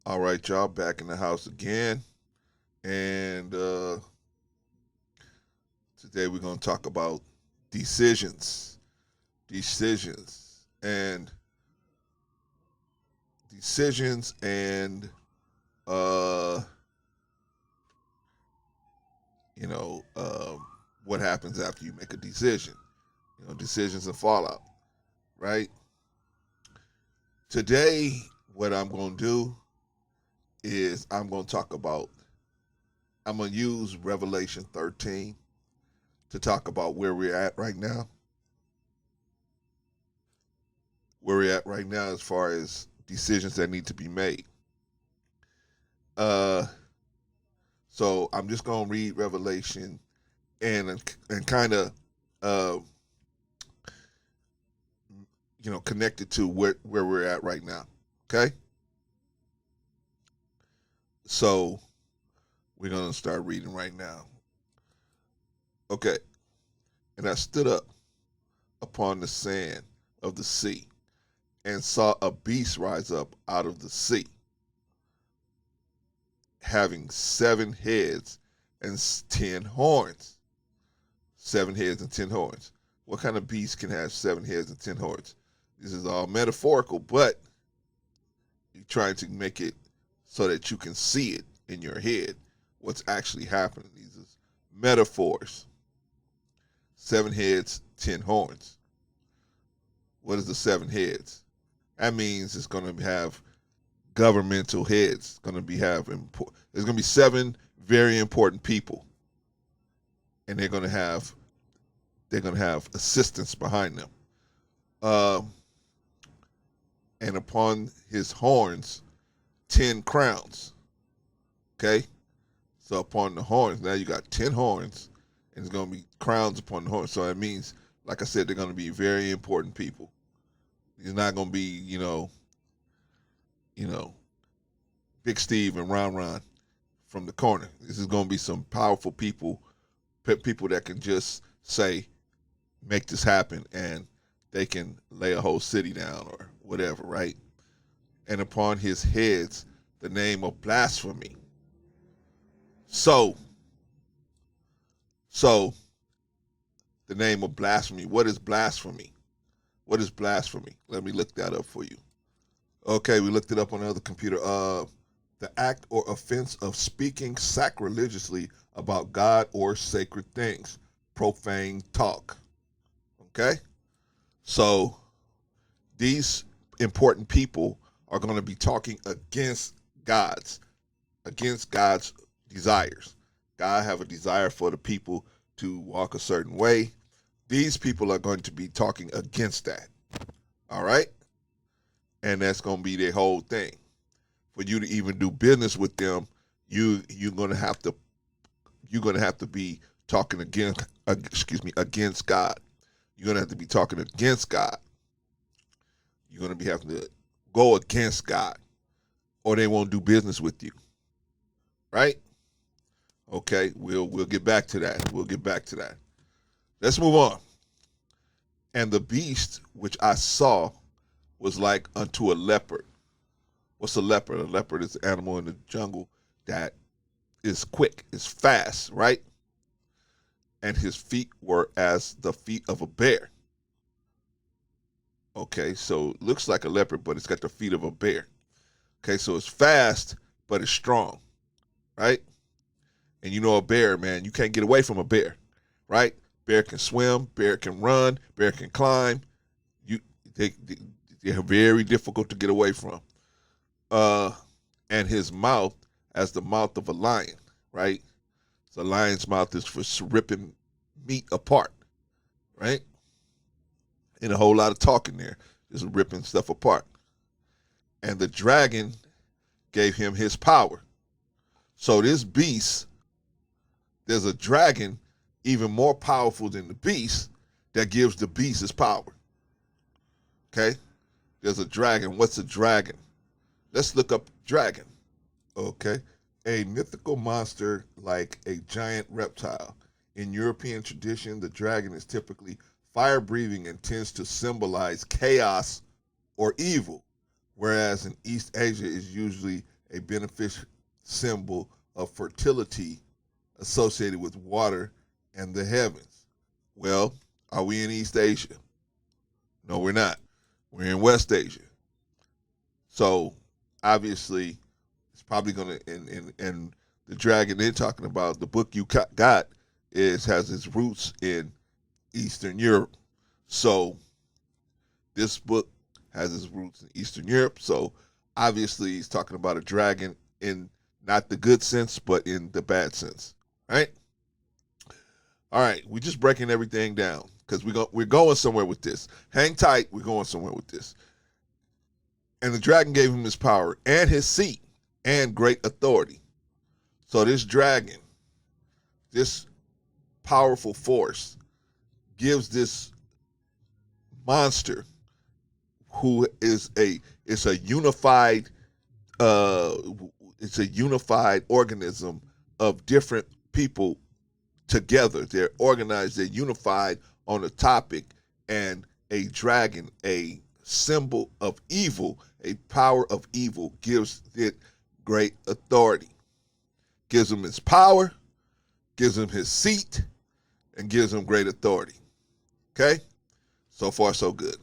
All right, y'all, back in the house again. And today we're going to talk about decisions. Decisions. And decisions and, uh, you know, what happens after you make a decision. Decisions and fallout, right? Today, what I'm going to do is I'm going to talk about, I'm going to use Revelation 13 to talk about where we're at right now. Where we're at right now as far as decisions that need to be made. Uh, so I'm just going to read Revelation and kind of, uh, connect it to where we're at right now. Okay? So we're going to start reading right now. Okay. And I stood up upon the sand of the sea and saw a beast rise up out of the sea, having 7 heads and 10 horns. 7 heads and 10 horns. What kind of beast can have 7 heads and 10 horns? This is all metaphorical, but you're trying to make it so that you can see it in your head, what's actually happening. These are metaphors. 7 heads, 10 horns. What is the 7 heads? That means it's going to have governmental heads. It's going to be there's going to be 7 very important people, and they're going to have assistants behind them. And upon his horns, 10 crowns. Okay, so upon the horns, now you got 10 horns, and it's going to be crowns upon the horns. So that means, like I said, they're going to be very important people. He's not going to be, Big Steve and Ron Ron from the corner. This is going to be some powerful people that can just say, make this happen, and they can lay a whole city down or whatever, right? And upon his heads, the name of blasphemy. So the name of blasphemy. What is blasphemy? What is blasphemy? Let me look that up for you. Okay, we looked it up on the other computer. The act or offense of speaking sacrilegiously about God or sacred things. Profane talk. Okay? So these important people are going to be talking against God's desires. God have a desire for the people to walk a certain way. These people are going to be talking against that. All right? And that's going to be their whole thing. For you to even do business with them, you're going to have to be talking against God. You're going to have to be talking against God. You're going to be having to go against God, or they won't do business with you. Right? Okay, we'll get back to that. We'll get back to that. Let's move on. And the beast which I saw was like unto a leopard. What's a leopard? A leopard is an animal in the jungle that is quick, is fast, right? And his feet were as the feet of a bear. Okay, so it looks like a leopard, but it's got the feet of a bear. Okay, so it's fast, but it's strong, right? And you know a bear, man, you can't get away from a bear, right? Bear can swim, bear can run, bear can climb. They're very difficult to get away from. And his mouth as the mouth of a lion, right? So a lion's mouth is for ripping meat apart, right? And a whole lot of talking there, just ripping stuff apart. And the dragon gave him his power. So this beast, there's a dragon even more powerful than the beast that gives the beast his power. Okay? There's a dragon. What's a dragon? Let's look up dragon. Okay? A mythical monster like a giant reptile. In European tradition, the dragon is typically fire-breathing and tends to symbolize chaos or evil, whereas in East Asia is usually a beneficial symbol of fertility associated with water and the heavens. Well, are we in East Asia? No, we're not. We're in West Asia. So obviously, it's probably going to, and the dragon they're talking about, the book you got, has its roots in Eastern Europe. So this book has its roots in Eastern Europe. So obviously, he's talking about a dragon in not the good sense, but in the bad sense, right? All right, we're just breaking everything down because we're going somewhere with this. Hang tight, we're going somewhere with this. And the dragon gave him his power and his seat and great authority. So this dragon, this powerful force, gives this monster, who is a unified organism of different people together. They're organized, they're unified on a topic, and a dragon, a symbol of evil, a power of evil, gives it great authority. Gives him his power, gives him his seat, and gives him great authority. Okay? So far, so good.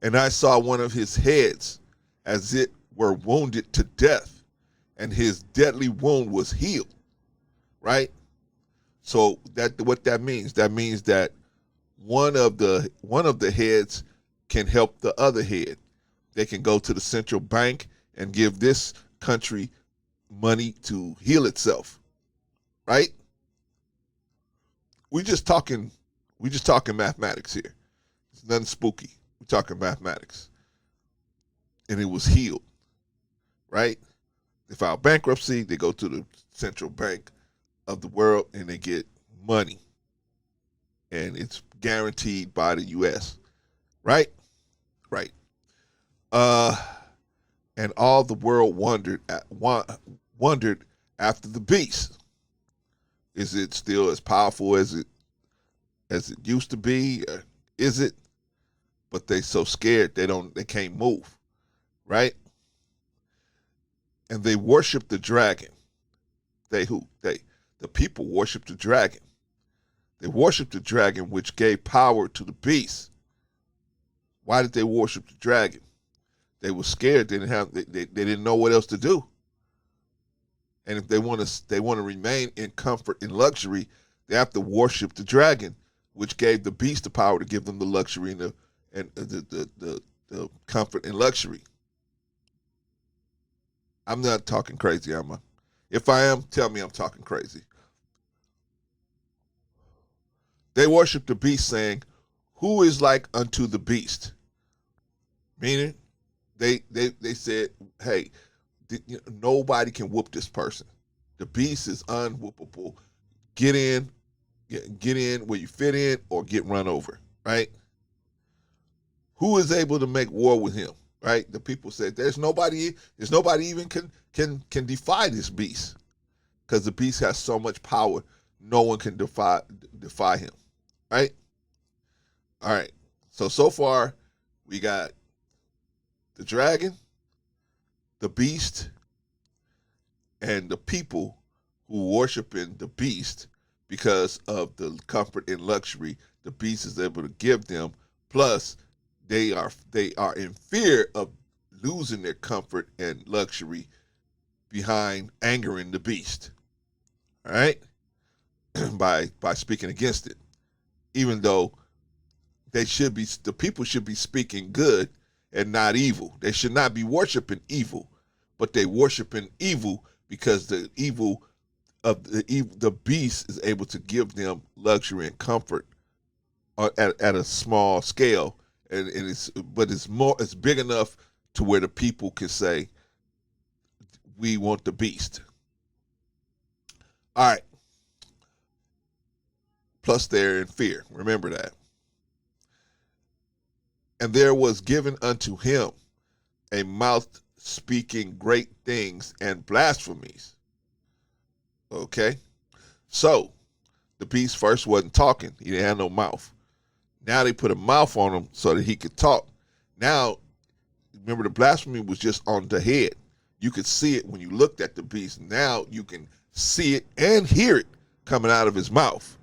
And I saw one of his heads as it were wounded to death, and his deadly wound was healed. Right? So what that means that one of the heads can help the other head. They can go to the central bank and give this country money to heal itself. Right? We just talking mathematics here. It's nothing spooky. We're talking mathematics. And it was healed. Right? They file bankruptcy, they go to the central bank of the world and they get money. And it's guaranteed by the US. Right? Right. And all the world wondered after the beast. Is it still as powerful as it used to be? Or is it? But they so scared they can't move. Right? And they worship the dragon. The people worship the dragon. They worship the dragon, which gave power to the beast. Why did they worship the dragon? They were scared. They didn't know what else to do. And if they want to remain in comfort and luxury, they have to worship the dragon, which gave the beast the power to give them the luxury and the comfort and luxury. I'm not talking crazy, am I? If I am, tell me I'm talking crazy. They worship the beast, saying, "Who is like unto the beast?" Meaning, they said, "Hey, nobody can whoop this person. The beast is unwhoopable. Get in where you fit in, or get run over." Right? Who is able to make war with him? Right? The people said, "There's nobody even can defy this beast, because the beast has so much power, no one can defy him." Right? All right. So far, we got the dragon, the beast, and the people who worshiping the beast because of the comfort and luxury the beast is able to give them. Plus, they are in fear of losing their comfort and luxury behind angering the beast. All right? by speaking against it. Even though the people should be speaking good and not evil. They should not be worshiping evil, but they worshiping evil because the evil of the beast is able to give them luxury and comfort at a small scale, and it's big enough to where the people can say, "We want the beast." All right. Plus, they're in fear. Remember that. And there was given unto him a mouth speaking great things and blasphemies. Okay? So, the beast first wasn't talking. He didn't have no mouth. Now they put a mouth on him so that he could talk. Now, Remember, the blasphemy was just on the head. You could see it when you looked at the beast. Now you can see it and hear it coming out of his mouth.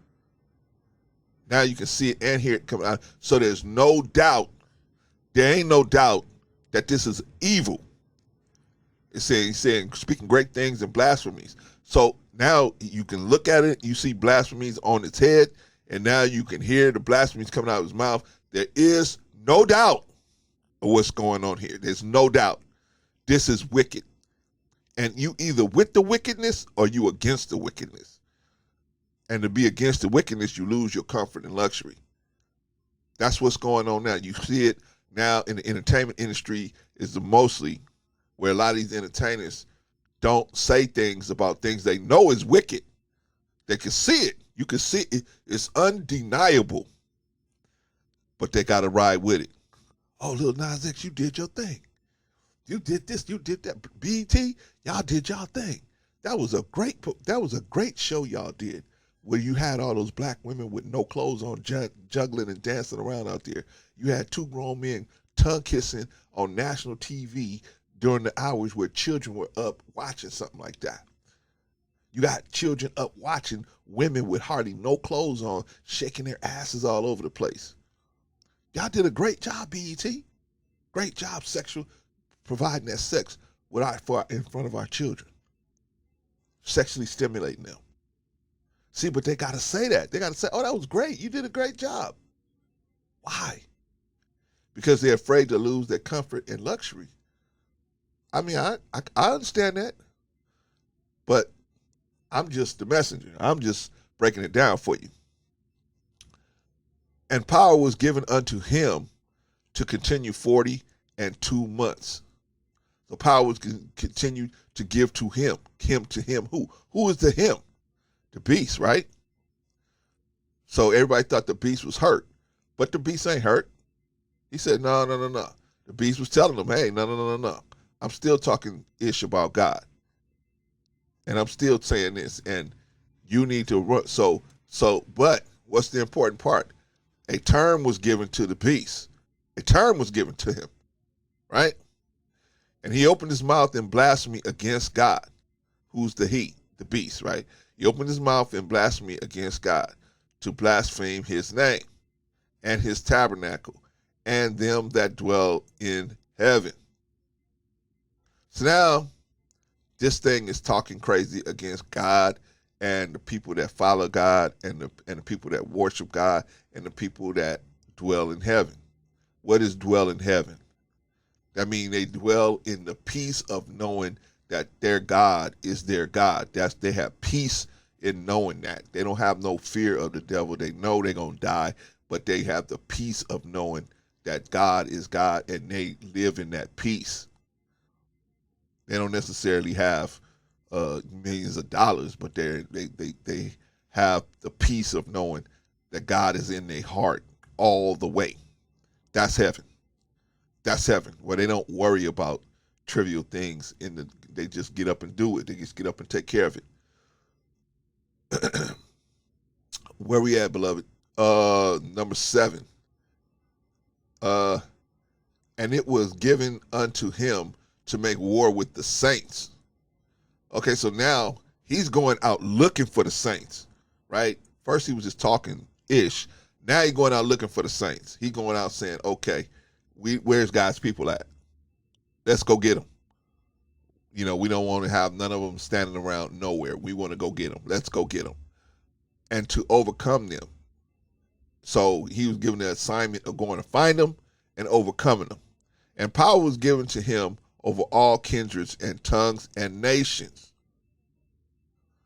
Now you can see it and hear it coming out. So there's no doubt, there ain't no doubt that this is evil. It's saying speaking great things and blasphemies. So now you can look at it, you see blasphemies on its head, and now you can hear the blasphemies coming out of his mouth. There is no doubt of what's going on here. There's no doubt. This is wicked. And you either with the wickedness or you against the wickedness. And to be against the wickedness, you lose your comfort and luxury. That's what's going on now. You see it now in the entertainment industry is the mostly where a lot of these entertainers don't say things about things they know is wicked. They can see it. You can see it. It's undeniable. But they got to ride with it. Oh, Lil Nas X, you did your thing. You did this, you did that. BET, y'all did y'all thing. That was a great show y'all did, where you had all those black women with no clothes on juggling and dancing around out there. You had two grown men tongue kissing on national TV during the hours where children were up watching something like that. You got children up watching women with hardly no clothes on, shaking their asses all over the place. Y'all did a great job, BET. Great job, providing that sex in front of our children. Sexually stimulating them. See, but they got to say that. They got to say, oh, that was great. You did a great job. Why? Because they're afraid to lose their comfort and luxury. I mean, I understand that, but I'm just the messenger. I'm just breaking it down for you. And power was given unto him to continue 42 months. So power was continued to give to him. Him to him. Who? Who is the him? The beast, right? So everybody thought the beast was hurt. But the beast ain't hurt. He said, no. The beast was telling them, hey, no. I'm still talking ish about God. And I'm still saying this. And you need to run. But what's the important part? A term was given to the beast. A term was given to him. Right? And he opened his mouth in blasphemy against God. Who's the he? The beast, right? He opened his mouth in blasphemy against God to blaspheme his name and his tabernacle and them that dwell in heaven. So now this thing is talking crazy against God and the people that follow God and the people that worship God and the people that dwell in heaven. What is dwell in heaven? That means they dwell in the peace of knowing that their God is their God. They have peace in knowing that. They don't have no fear of the devil. They know they're going to die, but they have the peace of knowing that God is God, and they live in that peace. They don't necessarily have millions of dollars, but they have the peace of knowing that God is in their heart all the way. That's heaven. That's heaven, where they don't worry about trivial things. They just get up and do it. They just get up and take care of it. Where we at, beloved? Number 7. And it was given unto him to make war with the saints. Okay, so now he's going out looking for the saints, right? First he was just talking-ish. Now he's going out looking for the saints. He's going out saying, okay, where's God's people at? Let's go get them. You know, we don't want to have none of them standing around nowhere. We want to go get them. Let's go get them. And to overcome them. So he was given the assignment of going to find them and overcoming them. And power was given to him over all kindreds and tongues and nations.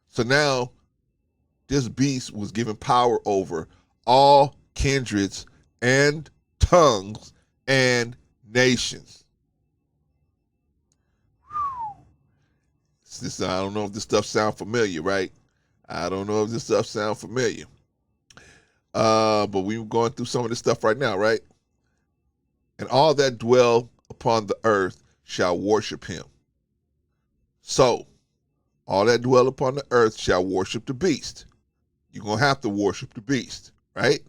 So now this beast was given power over all kindreds and tongues and nations. I don't know if this stuff sounds familiar, right? I don't know if this stuff sounds familiar. But we're going through some of this stuff right now, right? And all that dwell upon the earth shall worship him. So, all that dwell upon the earth shall worship the beast. You're going to have to worship the beast, right?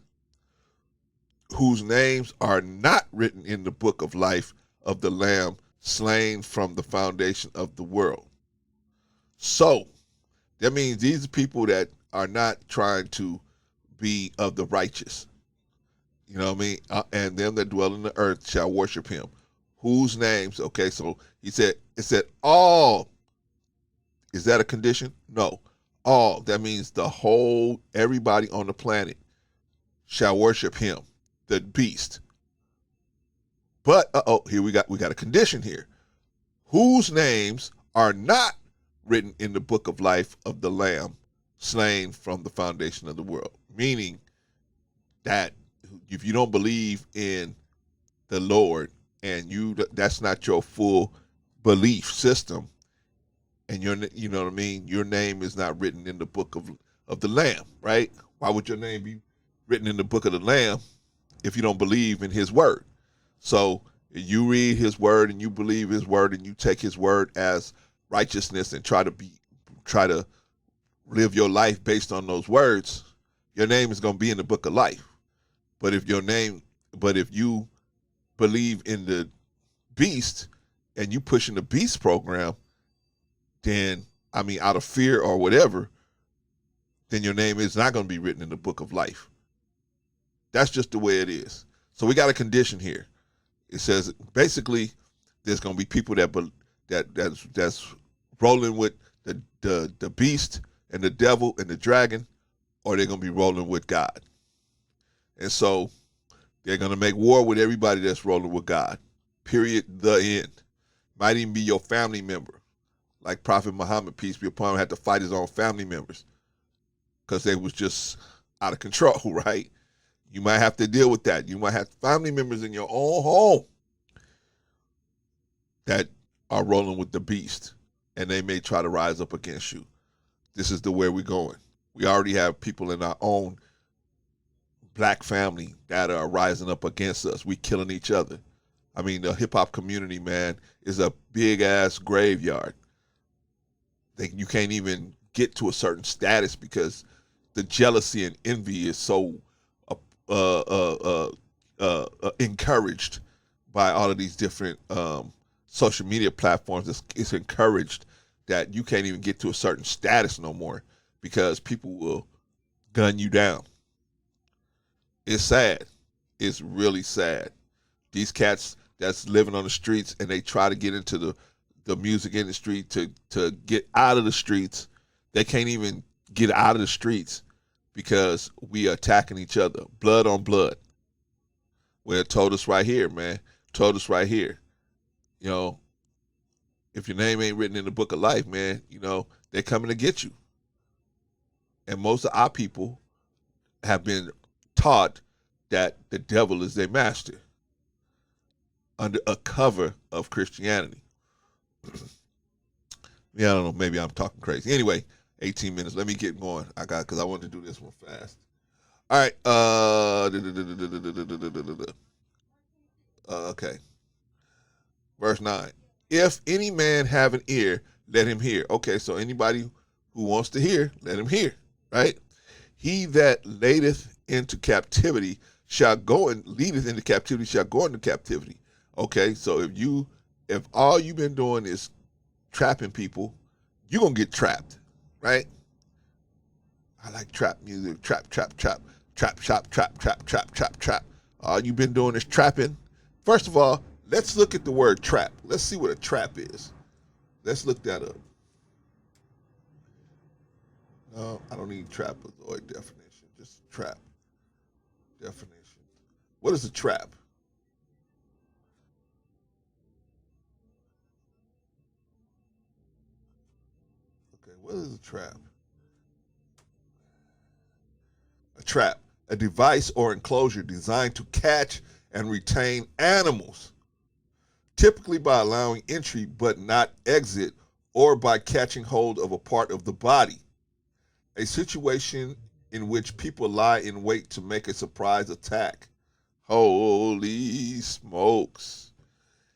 Whose names are not written in the book of life of the Lamb slain from the foundation of the world. So that means these are people that are not trying to be of the righteous. You know what I mean? And them that dwell in the earth shall worship him. Whose names? Okay, so it said all. Is that a condition? No. All. That means the whole, everybody on the planet shall worship him, the beast. But, here we got a condition here. Whose names are not written in the book of life of the Lamb slain from the foundation of the world. Meaning that if you don't believe in the Lord and that's not your full belief system, and you know what I mean, your name is not written in the book of the Lamb, right? Why would your name be written in the book of the Lamb if you don't believe in his word? So you read his word and you believe his word and you take his word as righteousness and try to live your life based on those words, your name is going to be in the book of life. But if you believe in the beast and you pushing the beast program, then, I mean, out of fear or whatever, then your name is not going to be written in the book of life. That's just the way it is. So we got a condition here. It says basically there's going to be people that's rolling with the beast and the devil and the dragon, or they're going to be rolling with God. And so they're going to make war with everybody that's rolling with God. Period. The end. Might even be your family member. Like Prophet Muhammad, peace be upon him, had to fight his own family members because they was just out of control, right? You might have to deal with that. You might have family members in your own home that are rolling with the beast, and they may try to rise up against you. This is the way we're going. We already have people in our own black family that are rising up against us. We killing each other. I mean, the hip-hop community, man, is a big-ass graveyard. You can't even get to a certain status because the jealousy and envy is so encouraged by all of these different social media platforms. It's encouraged that you can't even get to a certain status no more because people will gun you down. It's sad. It's really sad. These cats that's living on the streets and they try to get into the music industry to get out of the streets, they can't even get out of the streets because we are attacking each other, blood on blood. Well, it told us right here, man. Told us right here. You know, if your name ain't written in the book of life, man, you know, they're coming to get you. And most of our people have been taught that the devil is their master under a cover of Christianity. Yeah, I don't know. Maybe I'm talking crazy. Anyway, 18 minutes. Let me get going. Because I want to do this one fast. All right. Okay. Verse 9. If any man have an ear, let him hear. Okay, so anybody who wants to hear, let him hear. Right? He that leadeth into captivity shall go and leadeth into captivity shall go into captivity. Okay, so if all you've been doing is trapping people, you're going to get trapped, right? I like trap music. Trap. All you've been doing is trapping. First of all, let's look at the word trap. Let's see what a trap is. Let's look that up. No, I don't need trapezoid definition. Just trap definition. What is a trap? Okay, what is a trap? A trap, a device or enclosure designed to catch and retain animals, typically by allowing entry but not exit, or by catching hold of a part of the body. A situation in which people lie in wait to make a surprise attack. Holy smokes.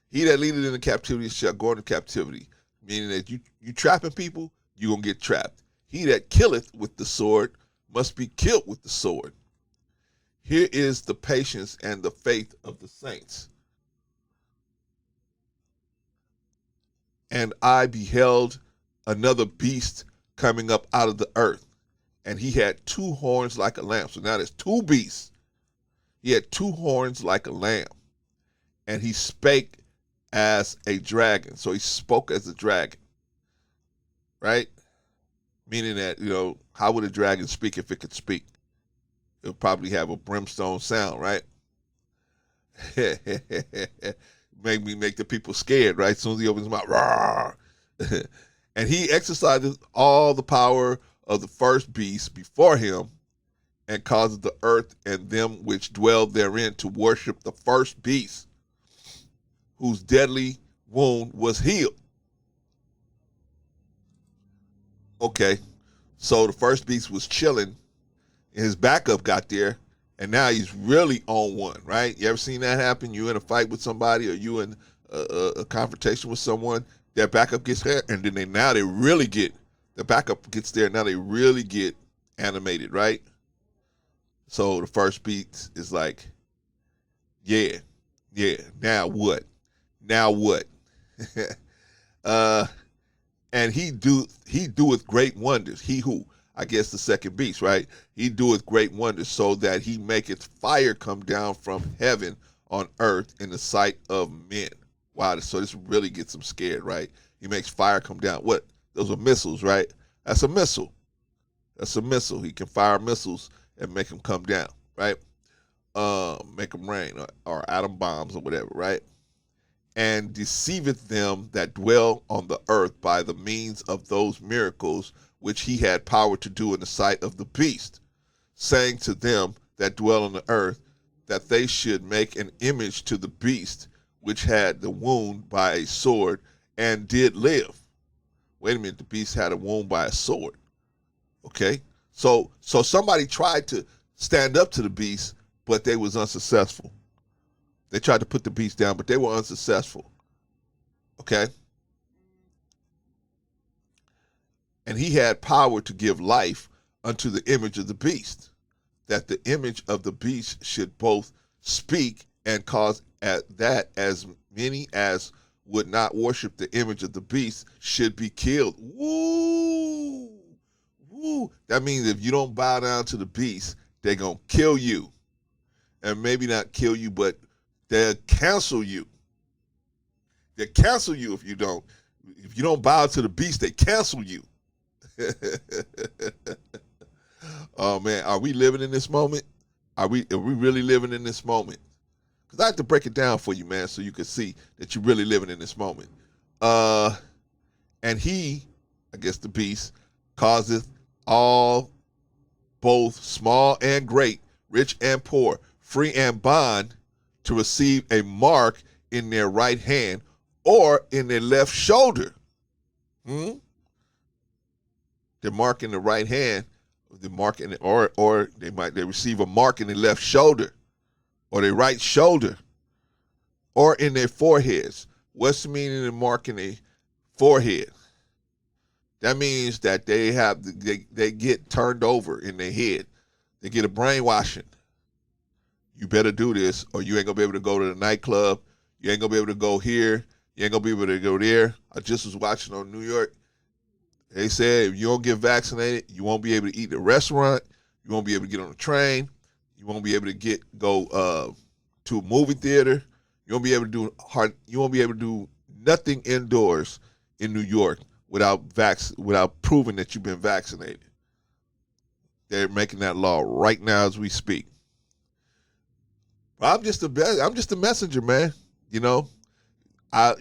He that leadeth into captivity shall go into captivity. Meaning that you trapping people, you're going to get trapped. He that killeth with the sword must be killed with the sword. Here is the patience and the faith of the saints. And I beheld another beast coming up out of the earth, and he had two horns like a lamb. So now there's two beasts. He had two horns like a lamb, and he spake as a dragon. So he spoke as a dragon, right? Meaning that, how would a dragon speak if it could speak? It would probably have a brimstone sound, right? Make the people scared, right? As soon as he opens his mouth, roar. And he exercises all the power of the first beast before him, and causes the earth and them which dwell therein to worship the first beast, whose deadly wound was healed. Okay, so the first beast was chilling, and his backup got there, and now he's really on one, right? You ever seen that happen? You in a fight with somebody, or you in a confrontation with someone, their backup gets there, and then the backup gets there, now they really get animated, right? So the first beat is like, yeah, now what? And he doeth great wonders. He who, I guess the second beast, right? He doeth great wonders, so that he maketh fire come down from heaven on earth in the sight of men. Wow, so this really gets them scared, right? He makes fire come down. What? Those are missiles, right? That's a missile. He can fire missiles and make them come down, right? Make them rain, or atom bombs or whatever, right? And deceiveth them that dwell on the earth by the means of those miracles which he had power to do in the sight of the beast, saying to them that dwell on the earth that they should make an image to the beast which had the wound by a sword and did live. Wait a minute, the beast had a wound by a sword. Okay, so somebody tried to stand up to the beast, but they was unsuccessful. They tried to put the beast down, but they were unsuccessful. Okay? And he had power to give life unto the image of the beast, that the image of the beast should both speak and cause that as many as would not worship the image of the beast should be killed. Woo! Woo! That means if you don't bow down to the beast, they're going to kill you. And maybe not kill you, but they'll cancel you. They'll cancel you if you don't. If you don't bow to the beast, they cancel you. Oh man, are we living in this moment? Are we really living in this moment? Because I have to break it down for you, man, so you can see that you're really living in this moment. And he, I guess the beast, causeth all, both small and great, rich and poor, free and bond, to receive a mark in their right hand or in their left shoulder. The mark in the right hand, the mark in the, or they receive a mark in their left shoulder or their right shoulder or in their foreheads. What's the meaning of the mark in their forehead? That means that they get turned over in their head. They get a brainwashing. You better do this or you ain't gonna be able to go to the nightclub. You ain't gonna be able to go here. You ain't gonna be able to go there. I just was watching on New York. They said if you don't get vaccinated, you won't be able to eat at a restaurant. You won't be able to get on a train. You won't be able to go to a movie theater. You won't be able to do nothing indoors in New York without proving that you've been vaccinated. They're making that law right now as we speak. But I'm just a messenger, man. I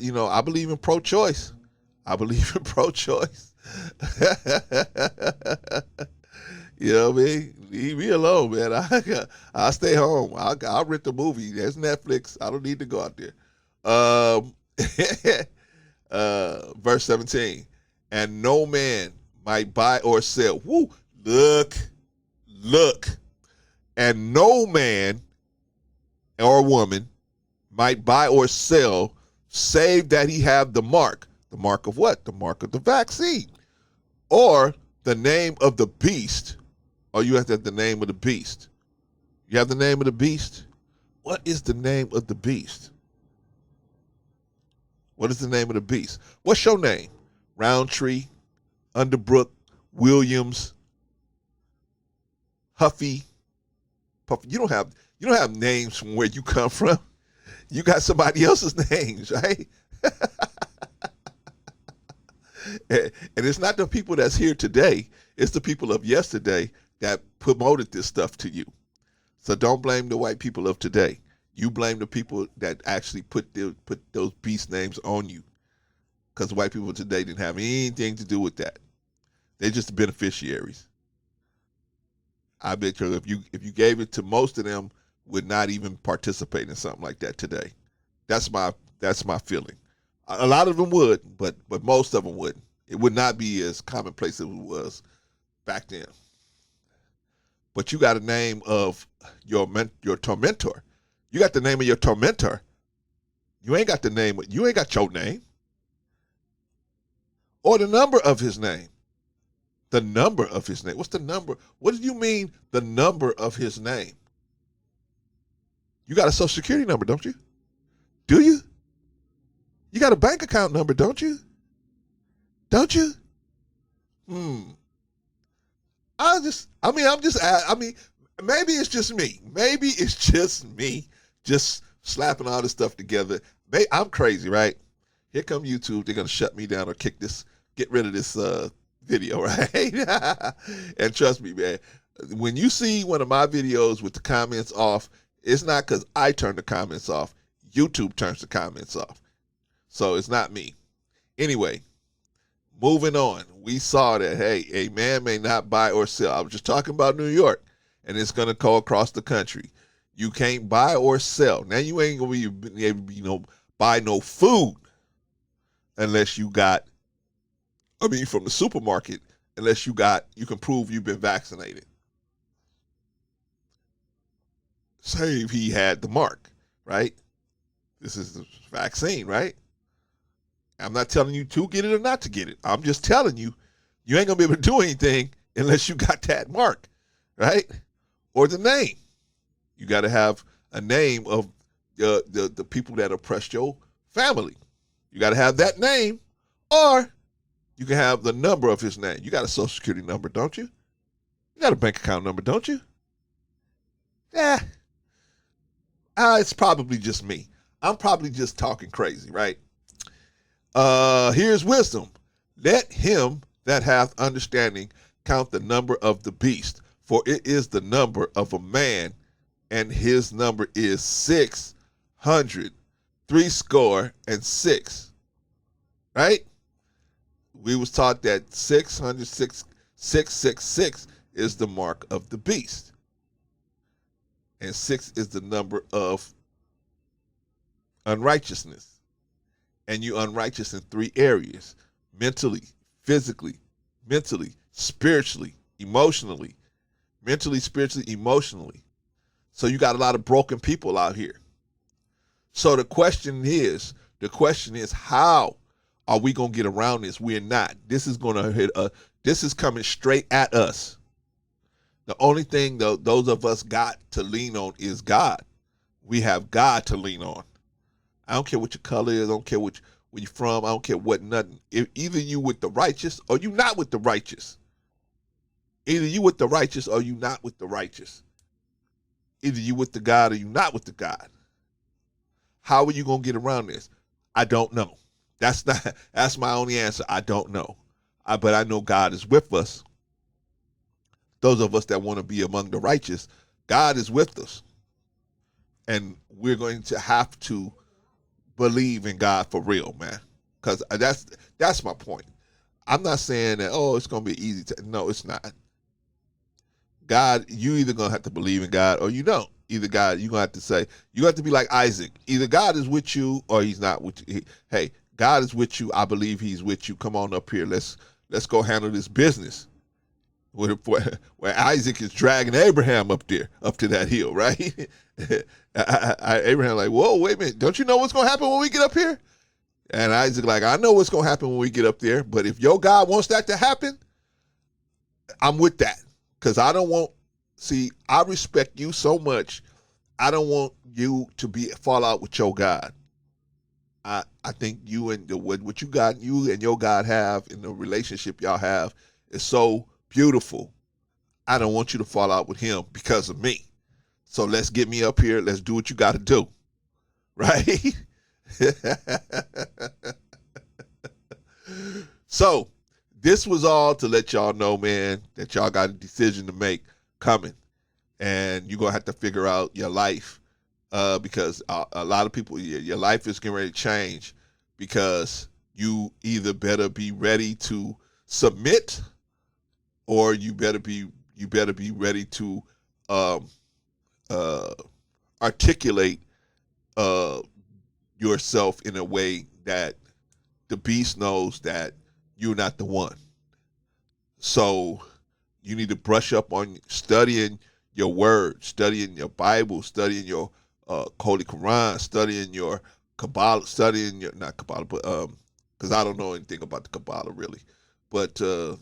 believe in pro-choice. I believe in pro-choice. You know what I mean? Leave me alone, man. I'll stay home. I'll rent the movie. There's Netflix. I don't need to go out there. Verse 17. And no man might buy or sell. Woo! Look. And no man or woman might buy or sell save that he have the mark. The mark of what? The mark of the vaccine. Or the name of the beast. Or you have to have the name of the beast. You have the name of the beast? What is the name of the beast? What is the name of the beast? What's your name? Roundtree, Underbrook, Williams, Huffy, Puffy. You don't have names from where you come from. You got somebody else's names, right? And it's not the people that's here today. It's the people of yesterday that promoted this stuff to you. So don't blame the white people of today. You blame the people that actually put those beast names on you. Because white people today didn't have anything to do with that. They're just the beneficiaries. I bet you if you gave it to most of them, would not even participate in something like that today. That's my feeling. A lot of them would, but most of them wouldn't. It would not be as commonplace as it was back then. But you got a name of your tormentor. You got the name of your tormentor. You ain't got your name. Or the number of his name. The number of his name. What's the number? What do you mean the number of his name? You got a social security number, don't you? Do you? You got a bank account number, don't you? Don't you? Maybe it's just me. Maybe it's just me just slapping all this stuff together. I'm crazy, right? Here come YouTube. They're going to shut me down or get rid of this video, right? And trust me, man, when you see one of my videos with the comments off, it's not because I turn the comments off. YouTube turns the comments off. So it's not me. Anyway, moving on. We saw that, hey, a man may not buy or sell. I was just talking about New York, and it's going to go across the country. You can't buy or sell. Now, you ain't going to be able to, buy no food unless you got, from the supermarket, unless you can prove you've been vaccinated. Say if he had the mark, right? This is the vaccine, right? I'm not telling you to get it or not to get it. I'm just telling you, you ain't going to be able to do anything unless you got that mark, right? Or the name. You got to have a name of the people that oppressed your family. You got to have that name, or you can have the number of his name. You got a social security number, don't you? You got a bank account number, don't you? Yeah. It's probably just me. I'm probably just talking crazy, right? Here's wisdom. Let him that hath understanding count the number of the beast, for it is the number of a man, and his number is 666. Right? We was taught that 666 is the mark of the beast. And 6 is the number of unrighteousness. And you unrighteous in 3 areas: mentally, physically, spiritually, emotionally. Mentally, spiritually, emotionally. So you got a lot of broken people out here. So the question is, how are we going to get around this? We're not. This is going to hit this is coming straight at us. The only thing those of us got to lean on is God. We have God to lean on. I don't care what your color is. I don't care where you're from. I don't care what nothing. Either you with the righteous or you not with the righteous. Either you with the righteous or you not with the righteous. Either you with the God or you not with the God. How are you going to get around this? I don't know. That's my only answer. I don't know. But I know God is with us. Those of us that want to be among the righteous, God is with us. And we're going to have to believe in God for real, man. Because that's my point. I'm not saying that, it's going to be easy. No, it's not. God, you either going to have to believe in God or you don't. Either God, you're going to have to say, you have to be like Isaac. Either God is with you or he's not with you. Hey, God is with you. I believe he's with you. Come on up here. Let's go handle this business. Where Isaac is dragging Abraham up to that hill, right? Abraham like, whoa, wait a minute. Don't you know what's going to happen when we get up here? And Isaac like, I know what's going to happen when we get up there, but if your God wants that to happen, I'm with that. Because I respect you so much. I don't want you to fall out with your God. I think you and what you and your God have in the relationship y'all have is so beautiful. I don't want you to fall out with him because of me. So let's get me up here. Let's do what you got to do. Right? So this was all to let y'all know, man, that y'all got a decision to make coming. And you're going to have to figure out your life because a lot of people, your life is getting ready to change because you either better be ready to submit or you better be ready to um, articulate yourself in a way that the beast knows that you're not the one. So you need to brush up on studying your word, studying your Bible, studying your Holy Quran, studying your Kabbalah, studying your not Kabbalah, but because I don't know anything about the Kabbalah really, but the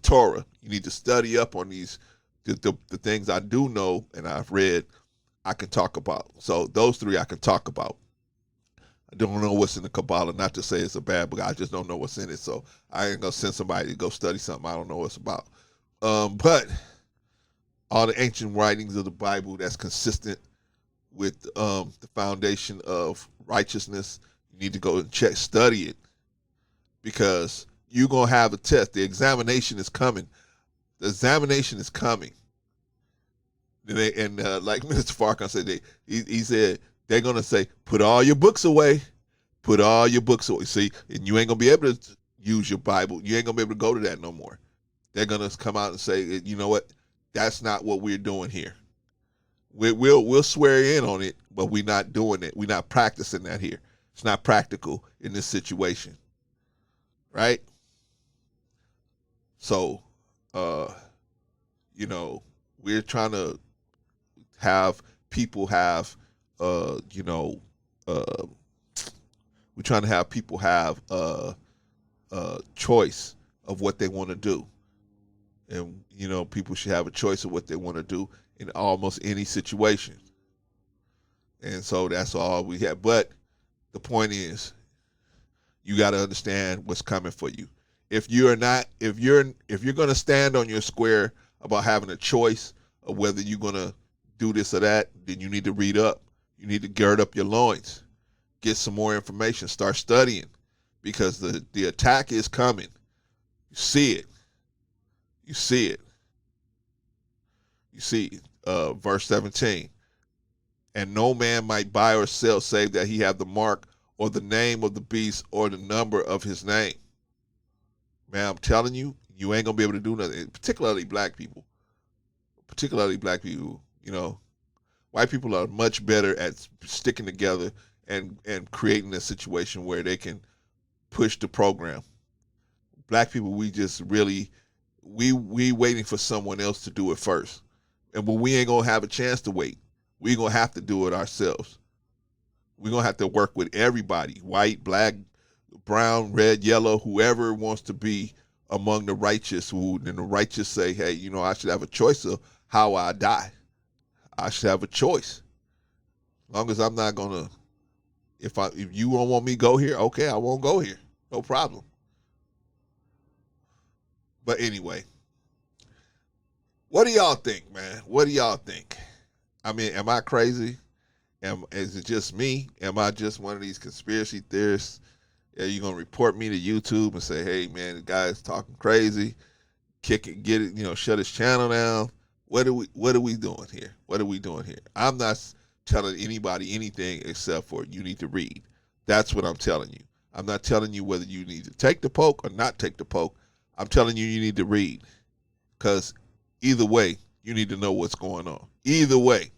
Torah. You need to study up on these the things I do know and I've read. I can talk about. So those three I can talk about. I don't know what's in the Kabbalah. Not to say it's a bad book. I just don't know what's in it. So I ain't gonna send somebody to go study something I don't know what it's about. But all the ancient writings of the Bible that's consistent with the foundation of righteousness, you need to go and study it because you're gonna have a test. The examination is coming. The examination is coming. And like Mr. Farrakhan said, he said they're gonna say, "Put all your books away, put all your books away." See, and you ain't gonna be able to use your Bible. You ain't gonna be able to go to that no more. They're gonna come out and say, "You know what? That's not what we're doing here. We'll swear in on it, but we're not doing it. We're not practicing that here. It's not practical in this situation, right?" So, we're trying to have people have, we're trying to have people have a choice of what they want to do. And, people should have a choice of what they want to do in almost any situation. And so that's all we have. But the point is, you got to understand what's coming for you. If you're going to stand on your square about having a choice of whether you're going to do this or that, then you need to read up. You need to gird up your loins, get some more information, start studying, because the attack is coming. You see it. You see it. You see verse 17. And no man might buy or sell save that he have the mark or the name of the beast or the number of his name. Man, I'm telling you, you ain't going to be able to do nothing, particularly black people. White people are much better at sticking together and creating a situation where they can push the program. Black people, we just really, we waiting for someone else to do it first. And but we ain't going to have a chance to wait. We're going to have to do it ourselves. We're going to have to work with everybody, white, black, brown, red, yellow, whoever wants to be among the righteous, and the righteous say, hey, I should have a choice of how I die. I should have a choice. As long as I'm not going to, if you don't want me to go here, okay, I won't go here. No problem. But anyway, what do y'all think, man? What do y'all think? I mean, am I crazy? Is it just me? Am I just one of these conspiracy theorists? Are you gonna report me to YouTube and say, "Hey, man, the guy's talking crazy. Kick it, get it, shut his channel down"? What are we doing here? What are we doing here? I'm not telling anybody anything except for you need to read. That's what I'm telling you. I'm not telling you whether you need to take the poke or not take the poke. I'm telling you need to read, because either way, you need to know what's going on. Either way.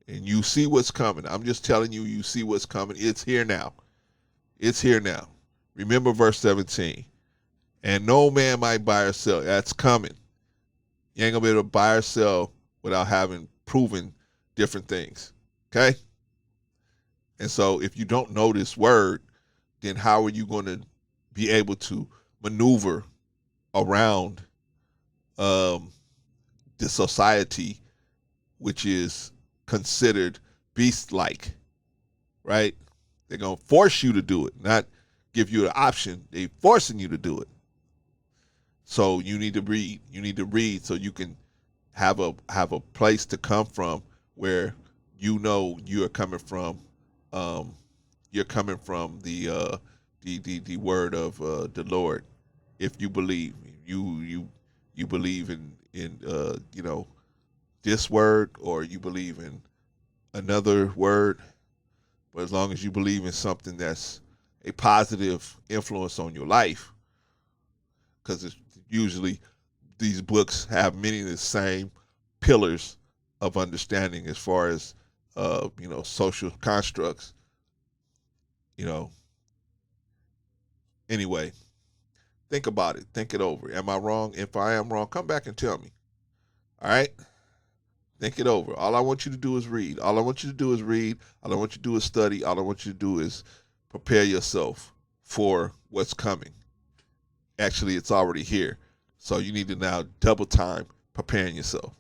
And you see what's coming. I'm just telling you, you see what's coming. It's here now. It's here now. Remember verse 17. And no man might buy or sell. That's coming. You ain't going to be able to buy or sell without having proven different things. Okay? And so if you don't know this word, then how are you going to be able to maneuver around the society which is considered beast-like, right? They're going to force you to do it, not give you an option. They're forcing you to do it. So you need to read. You need to read so you can have a place to come from where you know you're coming from. You're coming from the word of the Lord. If you believe, you believe in this word, or you believe in another word. But as long as you believe in something that's a positive influence on your life, because it's usually these books have many of the same pillars of understanding as far as social constructs. You know, anyway, think about it. Think it over. Am I wrong? If I am wrong, come back and tell me. All right? Think it over. All I want you to do is read. All I want you to do is read. All I want you to do is study. All I want you to do is prepare yourself for what's coming. Actually, it's already here. So you need to now double time preparing yourself.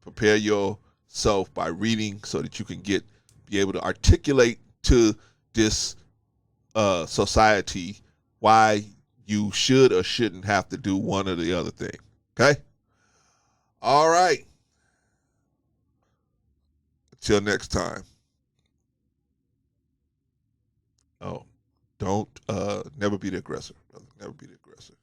Prepare yourself by reading so that you can be able to articulate to this society why you should or shouldn't have to do one or the other thing. Okay? All right. Until next time. Oh, don't never be the aggressor, brother. Never be the aggressor.